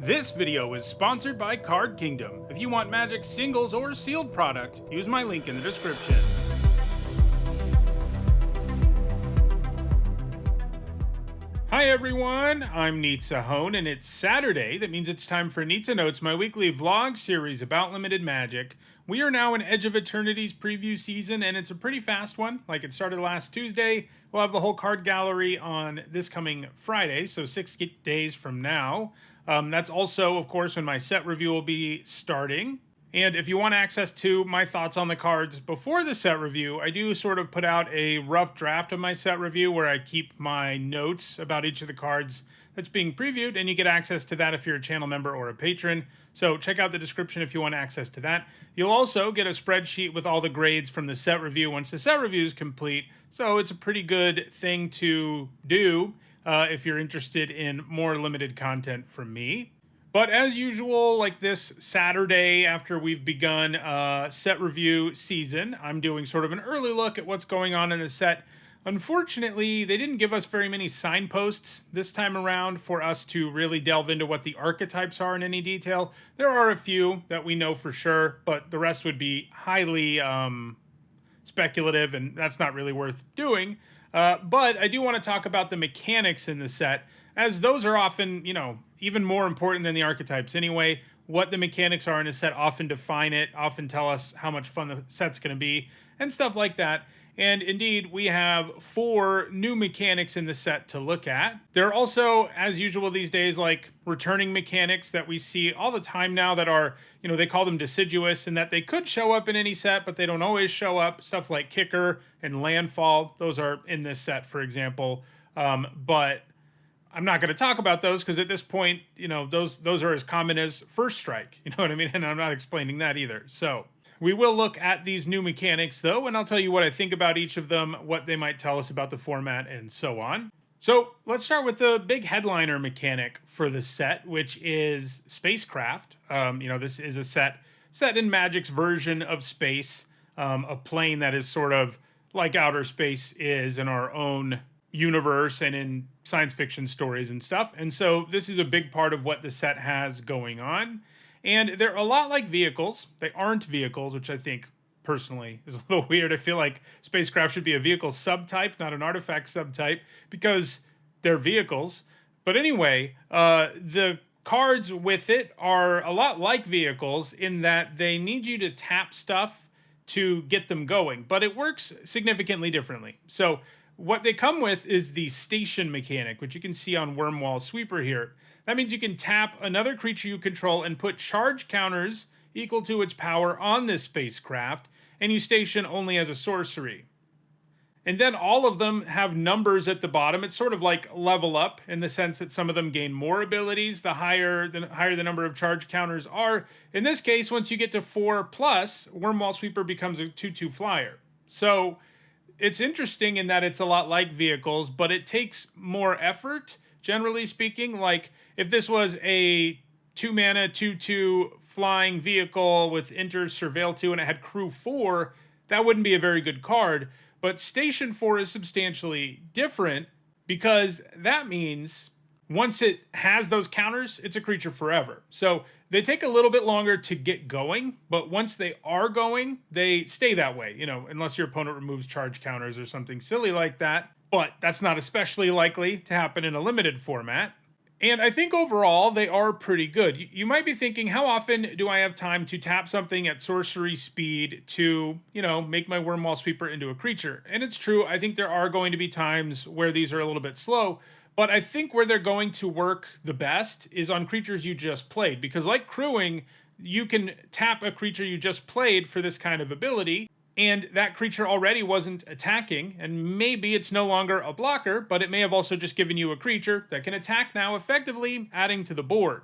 This video is sponsored by Card Kingdom. If you want Magic singles or sealed product, use my link in the description. Hi everyone, I'm Nitsa Hone, and it's Saturday. That means it's time for Nitsa Notes, my weekly vlog series about limited Magic. We are now in Edge of Eternities preview season, and it's a pretty fast one. Like, it started last Tuesday. We'll have the whole card gallery on this coming Friday, so 6 days from now. That's also, of course, when my set review will be starting. And if you want access to my thoughts on the cards before the set review, I do sort of put out a rough draft of my set review where I keep my notes about each of the cards that's being previewed, and you get access to that if you're a channel member or a patron. So check out the description if you want access to that. You'll also get a spreadsheet with all the grades from the set review once the set review is complete. So it's a pretty good thing to do if you're interested in more limited content from me. But as usual, like this Saturday after we've begun set review season, I'm doing sort of an early look at what's going on in the set. Unfortunately, they didn't give us very many signposts this time around for us to really delve into what the archetypes are in any detail. There are a few that we know for sure, but the rest would be highly speculative, and that's not really worth doing. But I do want to talk about the mechanics in the set, as those are often, even more important than the archetypes anyway. What the mechanics are in a set often define it, often tell us how much fun the set's going to be, and stuff like that. And indeed, we have 4 new mechanics in the set to look at. There are also, as usual these days, like returning mechanics that we see all the time now that are, they call them deciduous, and that they could show up in any set, but they don't always show up. Stuff like Kicker and Landfall, those are in this set, for example. But I'm not going to talk about those because at this point, those are as common as First Strike. You know what I mean? And I'm not explaining that either. So we will look at these new mechanics, though, and I'll tell you what I think about each of them, what they might tell us about the format, and so on. So let's start with the big headliner mechanic for the set, which is Spacecraft. This is a set in Magic's version of space, a plane that is sort of like outer space is in our own universe and in science fiction stories and stuff. And so this is a big part of what the set has going on. And they're a lot like vehicles. They aren't vehicles, which I think personally is a little weird. I feel like spacecraft should be a vehicle subtype, not an artifact subtype, because they're vehicles. But anyway, the cards with it are a lot like vehicles in that they need you to tap stuff to get them going, but it works significantly differently. So what they come with is the station mechanic, which you can see on Wormwall Sweeper here. That means you can tap another creature you control and put charge counters equal to its power on this spacecraft, and you station only as a sorcery. And then all of them have numbers at the bottom. It's sort of like level up in the sense that some of them gain more abilities the higher the number of charge counters are. In this case, once you get to 4+, Wormwall Sweeper becomes a 2/2 flyer. So it's interesting in that it's a lot like vehicles, but it takes more effort, generally speaking. Like, if this was a 2-mana, 2/2 flying vehicle with Enter, Surveil 2, and it had Crew 4, that wouldn't be a very good card. But Station 4 is substantially different because that means once it has those counters, it's a creature forever. So they take a little bit longer to get going, but once they are going, they stay that way, unless your opponent removes charge counters or something silly like that. But that's not especially likely to happen in a limited format. And I think overall, they are pretty good. You might be thinking, how often do I have time to tap something at sorcery speed to, make my Wormwall Sweeper into a creature? And it's true, I think there are going to be times where these are a little bit slow, but I think where they're going to work the best is on creatures you just played. Because like crewing, you can tap a creature you just played for this kind of ability, and that creature already wasn't attacking, and maybe it's no longer a blocker, but it may have also just given you a creature that can attack now, effectively adding to the board.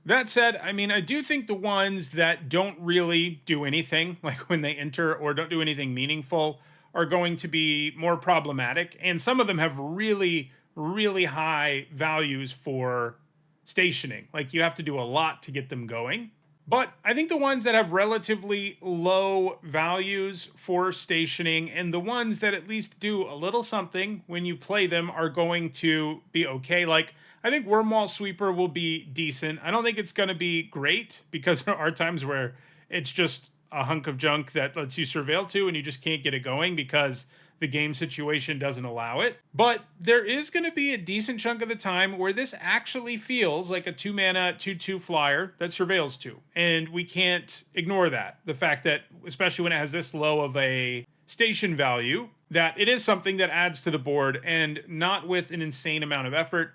That said, I do think the ones that don't really do anything, like when they enter, or don't do anything meaningful, are going to be more problematic, and some of them have really, really high values for stationing. Like, you have to do a lot to get them going. But I think the ones that have relatively low values for stationing and the ones that at least do a little something when you play them are going to be okay. Like, I think Wormwall Sweeper will be decent. I don't think it's going to be great because there are times where it's just a hunk of junk that lets you surveil to and you just can't get it going because the game situation doesn't allow it. But there is going to be a decent chunk of the time where this actually feels like a 2-mana 2/2 flyer that surveils to. And we can't ignore that. The fact that, especially when it has this low of a station value, that it is something that adds to the board and not with an insane amount of effort.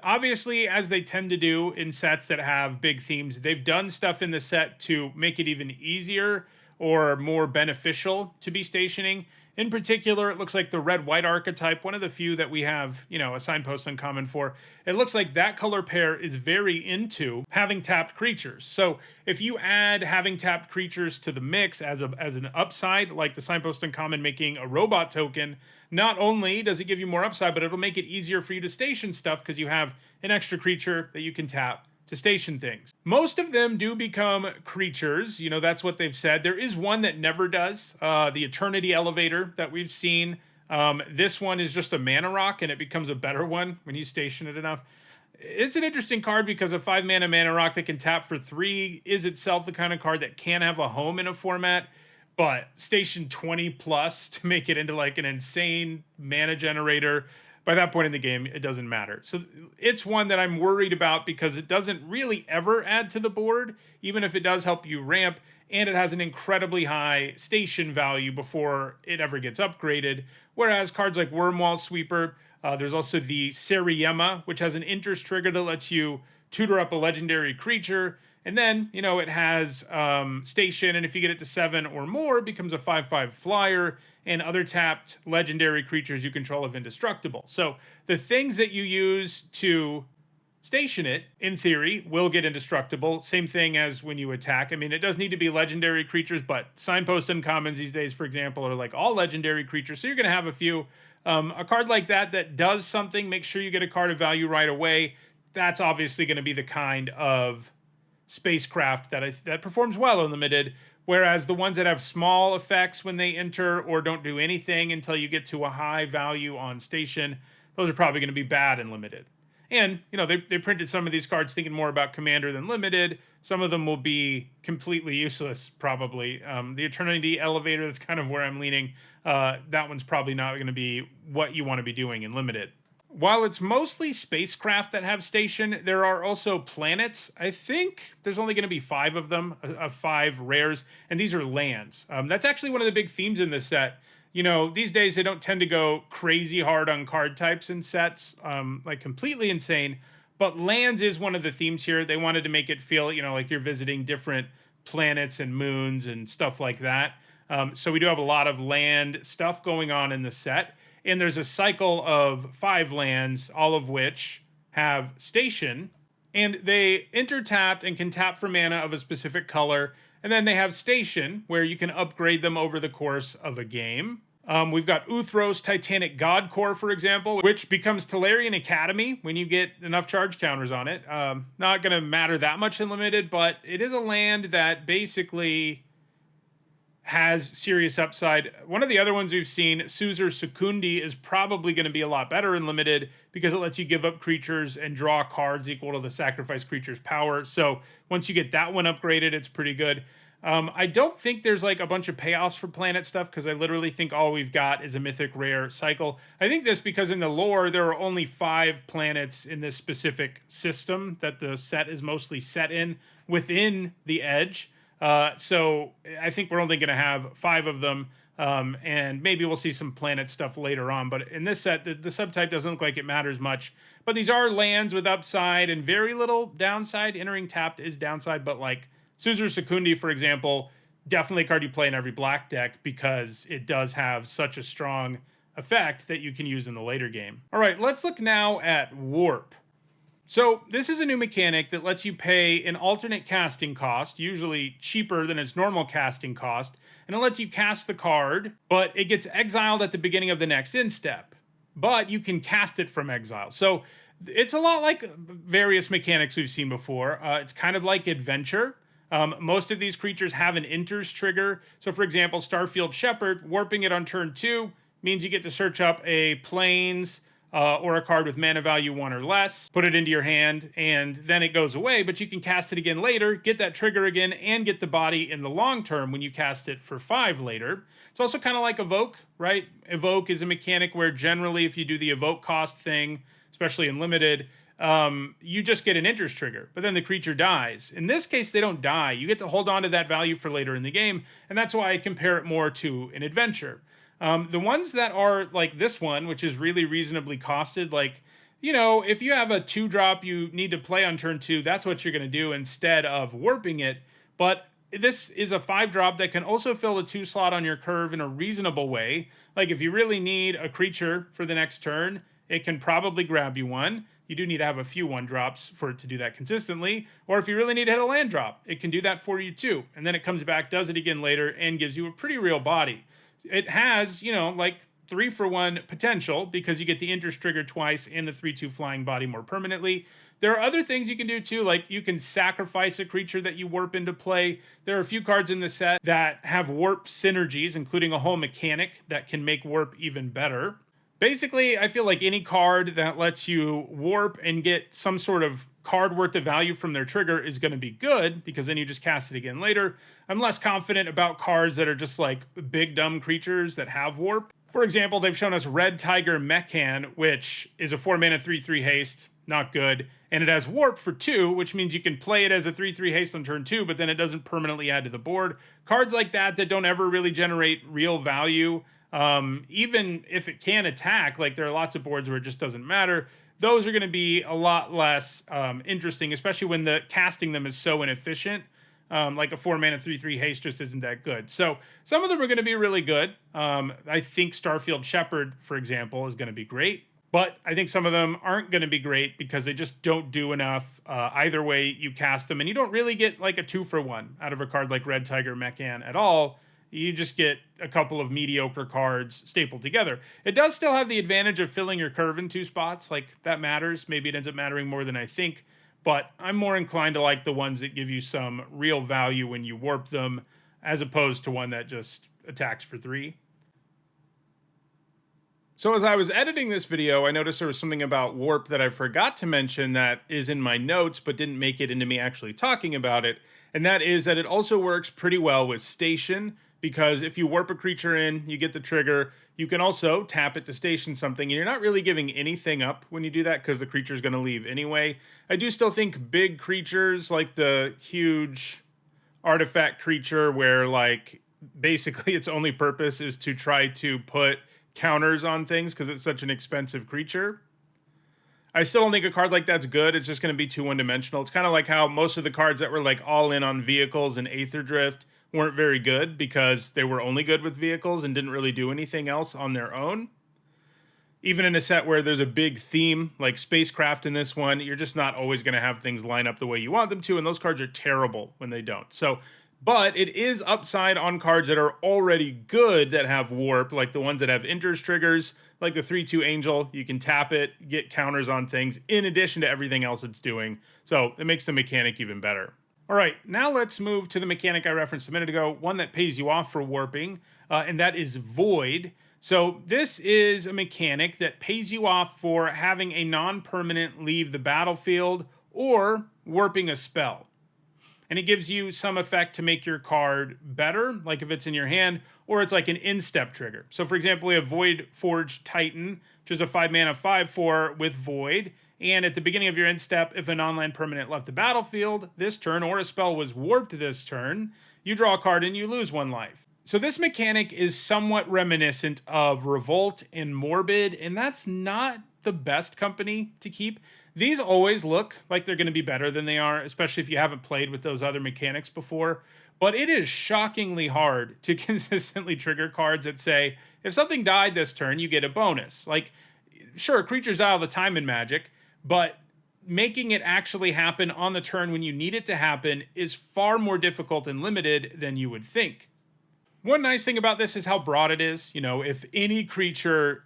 Obviously, as they tend to do in sets that have big themes, they've done stuff in the set to make it even easier or more beneficial to be stationing. In particular, it looks like the red-white archetype, one of the few that we have, a signpost uncommon for. It looks like that color pair is very into having tapped creatures. So if you add having tapped creatures to the mix as an upside, like the signpost uncommon making a robot token, not only does it give you more upside, but it'll make it easier for you to station stuff because you have an extra creature that you can tap to station things. Most of them do become creatures. That's what they've said. There is one that never does, the Eternity Elevator that we've seen. This one is just a mana rock, and it becomes a better one when you station it enough. It's an interesting card because a 5-mana mana rock that can tap for 3 is itself the kind of card that can have a home in a format, but station 20 plus to make it into like an insane mana generator, by that point in the game, it doesn't matter. So it's one that I'm worried about because it doesn't really ever add to the board, even if it does help you ramp, and it has an incredibly high station value before it ever gets upgraded. Whereas cards like Wormwall Sweeper, there's also the Seriema, which has an interest trigger that lets you tutor up a legendary creature. And then, it has station, and if you get it to 7 or more, it becomes a 5/5 flyer, and other tapped legendary creatures you control have indestructible. So the things that you use to station it, in theory, will get indestructible. Same thing as when you attack. I mean, it does need to be legendary creatures, but signpost uncommons these days, for example, are like all legendary creatures. So you're going to have a few. A card like that does something, make sure you get a card of value right away. That's obviously going to be the kind of spacecraft that performs well in limited, whereas the ones that have small effects when they enter or don't do anything until you get to a high value on station, those are probably going to be bad in limited. And they printed some of these cards thinking more about commander than limited. Some of them will be completely useless probably. The Eternity Elevator, that's kind of where I'm leaning. That one's probably not going to be what you want to be doing in limited. While it's mostly spacecraft that have station, there are also planets. I think there's only going to be 5 of them, 5 rares, and these are lands. That's actually one of the big themes in this set. These days they don't tend to go crazy hard on card types in sets, like completely insane, but lands is one of the themes here. They wanted to make it feel, like you're visiting different planets and moons and stuff like that. So we do have a lot of land stuff going on in the set. And there's a cycle of 5 lands, all of which have station, and they enter-tapped and can tap for mana of a specific color. And then they have station, where you can upgrade them over the course of a game. We've got Uthros Titanic God Core, for example, which becomes Tolarian Academy when you get enough charge counters on it. Not going to matter that much in limited, but it is a land that basically has serious upside. One of the other ones we've seen, Suzur Secundi, is probably going to be a lot better in limited because it lets you give up creatures and draw cards equal to the sacrifice creature's power. So once you get that one upgraded, it's pretty good. I don't think there's like a bunch of payoffs for planet stuff because I literally think all we've got is a mythic rare cycle. I think this because in the lore, there are only 5 planets in this specific system that the set is mostly set in within the Edge. So I think we're only going to have 5 of them, and maybe we'll see some planet stuff later on. But in this set, the subtype doesn't look like it matters much. But these are lands with upside and very little downside. Entering tapped is downside, but like Suzur Secundi, for example, definitely a card you play in every black deck because it does have such a strong effect that you can use in the later game. All right, let's look now at Warp. So this is a new mechanic that lets you pay an alternate casting cost, usually cheaper than its normal casting cost, and it lets you cast the card, but it gets exiled at the beginning of the next end step. But you can cast it from exile. So it's a lot like various mechanics we've seen before. It's kind of like Adventure. Most of these creatures have an enters trigger. So for example, Starfield Shepherd, warping it on turn 2 means you get to search up a plains or a card with mana value 1 or less, put it into your hand, and then it goes away, but you can cast it again later, get that trigger again, and get the body in the long term when you cast it for 5 later. It's also kind of like Evoke, right? Evoke is a mechanic where generally if you do the Evoke cost thing, especially in Limited, you just get an enters trigger, but then the creature dies. In this case, they don't die. You get to hold on to that value for later in the game, and that's why I compare it more to an adventure. The ones that are like this one, which is really reasonably costed, like, you know, if you have a 2-drop you need to play on turn 2, that's what you're going to do instead of warping it. But this is a 5-drop that can also fill a 2 slot on your curve in a reasonable way. Like if you really need a creature for the next turn, it can probably grab you one. You do need to have a few 1-drops for it to do that consistently. Or if you really need to hit a land drop, it can do that for you too. And then it comes back, does it again later, and gives you a pretty real body. It has, you know, like 3-for-1 potential because you get the enters trigger twice and the 3/2 flying body more permanently. There are other things you can do too, like you can sacrifice a creature that you warp into play. There are a few cards in the set that have warp synergies, including a whole mechanic that can make warp even better. Basically, I feel like any card that lets you warp and get some sort of card worth of value from their trigger is going to be good, because then you just cast it again later. I'm less confident about cards that are just like big dumb creatures that have warp. For example, they've shown us Red Tiger Mechan, which is a 4-mana 3/3 haste, not good, and it has warp for 2, which means you can play it as a 3/3 haste on turn 2, but then it doesn't permanently add to the board. Cards like that don't ever really generate real value. Even if it can attack, like there are lots of boards where it just doesn't matter. Those are going to be a lot less interesting, especially when the casting them is so inefficient. Like a 4-mana 3/3 haste just isn't that good. So some of them are going to be really good. I think Starfield Shepherd, for example, is going to be great. But I think some of them aren't going to be great because they just don't do enough. Either way you cast them, and you don't really get like a 2-for-1 out of a card like Red Tiger Mechan at all. You just get a couple of mediocre cards stapled together. It does still have the advantage of filling your curve in 2 spots. Like, that matters. Maybe it ends up mattering more than I think. But I'm more inclined to like the ones that give you some real value when you warp them, as opposed to one that just attacks for 3. So as I was editing this video, I noticed there was something about warp that I forgot to mention that is in my notes, but didn't make it into me actually talking about it. And that is that it also works pretty well with station, because if you warp a creature in, you get the trigger. You can also tap it to station something, and you're not really giving anything up when you do that because the creature's going to leave anyway. I do still think big creatures, like the huge artifact creature where, like, basically its only purpose is to try to put counters on things because it's such an expensive creature. I still don't think a card like that's good. It's just going to be too one-dimensional. It's kind of like how most of the cards that were like all in on vehicles and Aether Drift weren't very good because they were only good with vehicles and didn't really do anything else on their own. Even in a set where there's a big theme like spacecraft in this one, you're just not always going to have things line up the way you want them to, and those cards are terrible when they don't. So, but it is upside on cards that are already good that have warp, like the ones that have enters triggers, like the 3/2 Angel. You can tap it, get counters on things in addition to everything else it's doing. So it makes the mechanic even better. All right, now let's move to the mechanic I referenced a minute ago, one that pays you off for warping, and that is Void. So this is a mechanic that pays you off for having a non-permanent leave the battlefield or warping a spell. And it gives you some effect to make your card better, like if it's in your hand, or it's like an in-step trigger. So for example, we have Void Forged Titan, which is a 5-mana 5/4 with Void. And at the beginning of your end step, if a non-land permanent left the battlefield this turn, or a spell was warped this turn, you draw a card and you lose 1 life. So this mechanic is somewhat reminiscent of Revolt and Morbid, and that's not the best company to keep. These always look like they're going to be better than they are, especially if you haven't played with those other mechanics before. But it is shockingly hard to consistently trigger cards that say, if something died this turn, you get a bonus. Like, sure, creatures die all the time in Magic, but making it actually happen on the turn when you need it to happen is far more difficult and limited than you would think. One nice thing about this is how broad it is. You know, if any creature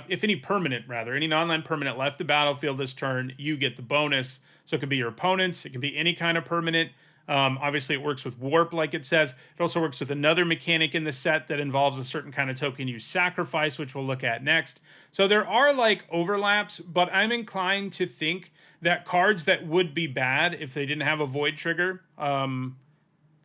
if any permanent, rather, any non-land permanent left the battlefield this turn, you get the bonus. So it could be your opponents, it can be any kind of permanent. Obviously, it works with warp, like it says. It also works with another mechanic in the set that involves a certain kind of token you sacrifice, which we'll look at next. So there are like overlaps, but I'm inclined to think that cards that would be bad if they didn't have a void trigger,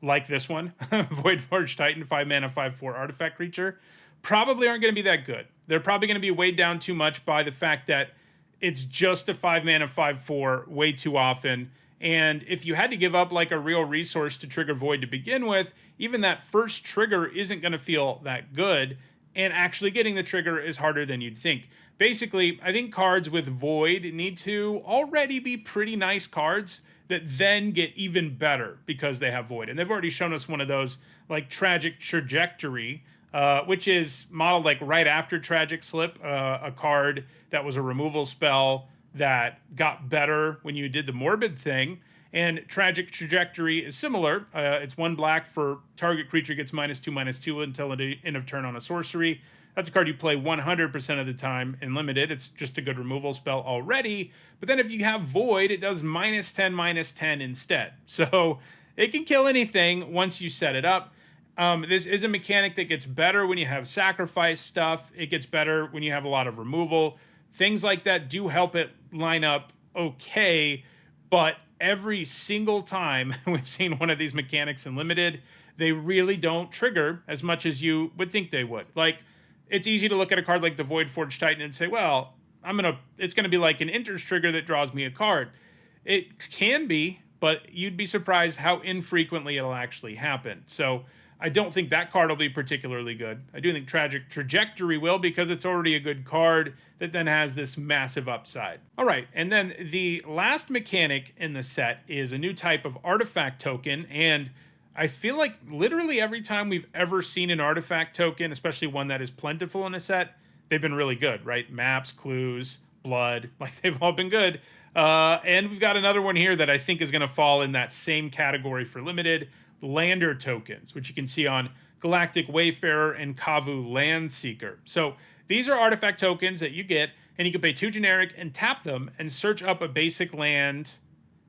like this one, Void Forge Titan, 5 mana, 5/4 artifact creature, probably aren't going to be that good. They're probably going to be weighed down too much by the fact that it's just a 5 mana, 5/4 way too often. And if you had to give up like a real resource to trigger Void to begin with, even that first trigger isn't going to feel that good. And actually getting the trigger is harder than you'd think. Basically, I think cards with Void need to already be pretty nice cards that then get even better because they have Void. And they've already shown us one of those, like Tragic Trajectory, which is modeled like right after Tragic Slip, a card that was a removal spell that got better when you did the Morbid thing. And Tragic Trajectory is similar. It's 1 black for target creature gets -2/2 until the end of turn on a sorcery. That's a card you play 100% of the time in limited. It's just a good removal spell already. But then if you have Void, it does -10/-10 instead. So it can kill anything once you set it up. This is a mechanic that gets better when you have sacrifice stuff. It gets better when you have a lot of removal. Things like that do help it line up okay. But every single time we've seen one of these mechanics in limited, they really don't trigger as much as you would think they would. Like, it's easy to look at a card like the Void Forge Titan and say, well, it's gonna be like an enters trigger that draws me a card. It can be, but you'd be surprised how infrequently it'll actually happen. So I don't think that card will be particularly good. I do think Tragic Trajectory will, because it's already a good card that then has this massive upside. All right, and then the last mechanic in the set is a new type of artifact token, and I feel like literally every time we've ever seen an artifact token, especially one that is plentiful in a set, they've been really good, right? Maps, clues, blood, like they've all been good. And we've got another one here that I think is going to fall in that same category for limited, lander tokens, which you can see on Galactic Wayfarer and Kavu Landseeker. So these are artifact tokens that you get, and you can pay 2 generic and tap them and search up a basic land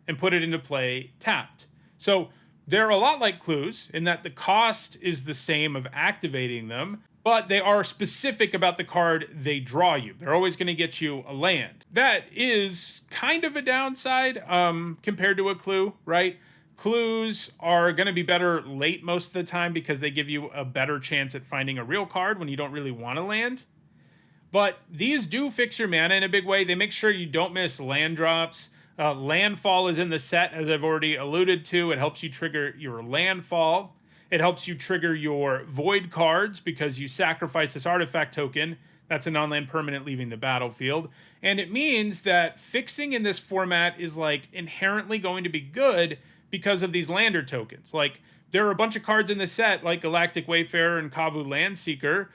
and put it into play tapped. So they're a lot like clues in that the cost is the same of activating them, but they are specific about the card they draw you. They're always going to get you a land. That is kind of a downside compared to a clue, right? Clues are going to be better late most of the time because they give you a better chance at finding a real card when you don't really want to land. But these do fix your mana in a big way. They make sure you don't miss land drops. Landfall is in the set, as I've already alluded to. It helps you trigger your landfall. It helps you trigger your void cards because you sacrifice this artifact token. That's a non-land permanent leaving the battlefield. And it means that fixing in this format is like inherently going to be good because of these lander tokens. Like, there are a bunch of cards in the set, like Galactic Wayfarer and Kavu Landseeker,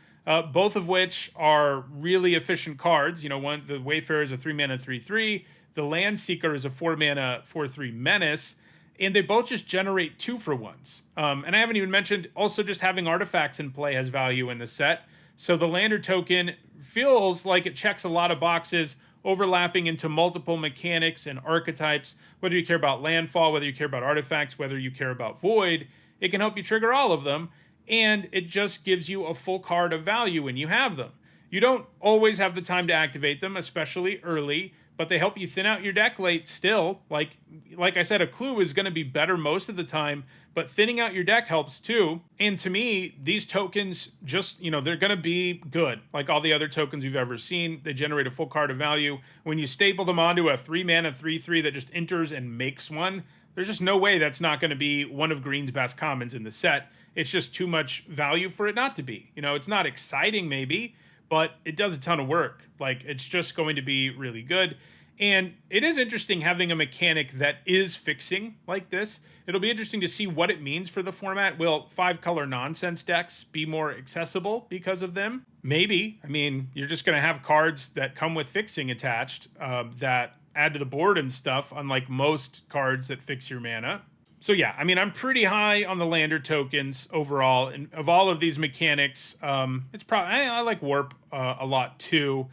both of which are really efficient cards. You know, the Wayfarer is a 3 mana 3/3. The Landseeker is a 4 mana 4/3 menace. And they both just generate 2-for-1s. And I haven't even mentioned also just having artifacts in play has value in the set. So the lander token feels like it checks a lot of boxes, overlapping into multiple mechanics and archetypes. Whether you care about landfall, whether you care about artifacts, whether you care about void, it can help you trigger all of them. And it just gives you a full card of value when you have them. You don't always have the time to activate them, especially early, but they help you thin out your deck late still. Like I said, a clue is going to be better most of the time, but thinning out your deck helps too. And to me, these tokens just, they're going to be good. Like all the other tokens we've ever seen, they generate a full card of value. When you staple them onto a 3 mana 3/3 that just enters and makes one, there's just no way that's not going to be one of green's best commons in the set. It's just too much value for it not to be. It's not exciting maybe, but it does a ton of work. Like, it's just going to be really good. And it is interesting having a mechanic that is fixing like this. It'll be interesting to see what it means for the format. Will 5-color nonsense decks be more accessible because of them? Maybe. I mean, you're just going to have cards that come with fixing attached that add to the board and stuff, unlike most cards that fix your mana. So yeah, I mean, I'm pretty high on the lander tokens overall. And of all of these mechanics, it's probably, I like warp a lot too.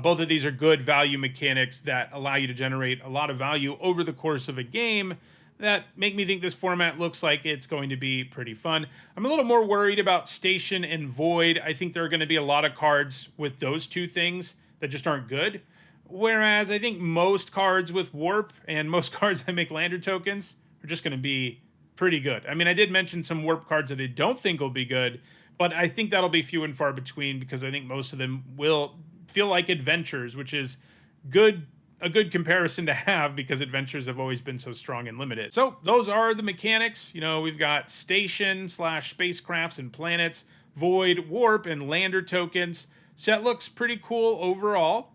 Both of these are good value mechanics that allow you to generate a lot of value over the course of a game. that make me think this format looks like it's going to be pretty fun. I'm a little more worried about Station and Void. I think there are going to be a lot of cards with those two things that just aren't good. Whereas I think most cards with Warp and most cards that make Lander tokens are just going to be pretty good. I mean, I did mention some Warp cards that I don't think will be good, but I think that'll be few and far between because I think most of them will feel like adventures, which is good, a good comparison to have because adventures have always been so strong and limited. So those are the mechanics. You know, we've got station / spacecrafts and planets, void, warp, and lander tokens. Set looks pretty cool overall.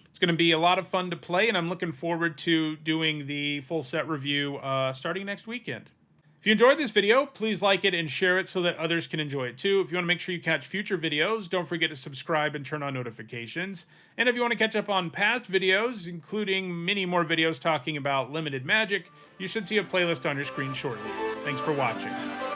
It's going to be a lot of fun to play, and I'm looking forward to doing the full set review starting next weekend. If you enjoyed this video, please like it and share it so that others can enjoy it too. If you want to make sure you catch future videos, don't forget to subscribe and turn on notifications. And if you want to catch up on past videos, including many more videos talking about limited magic, you should see a playlist on your screen shortly. Thanks for watching.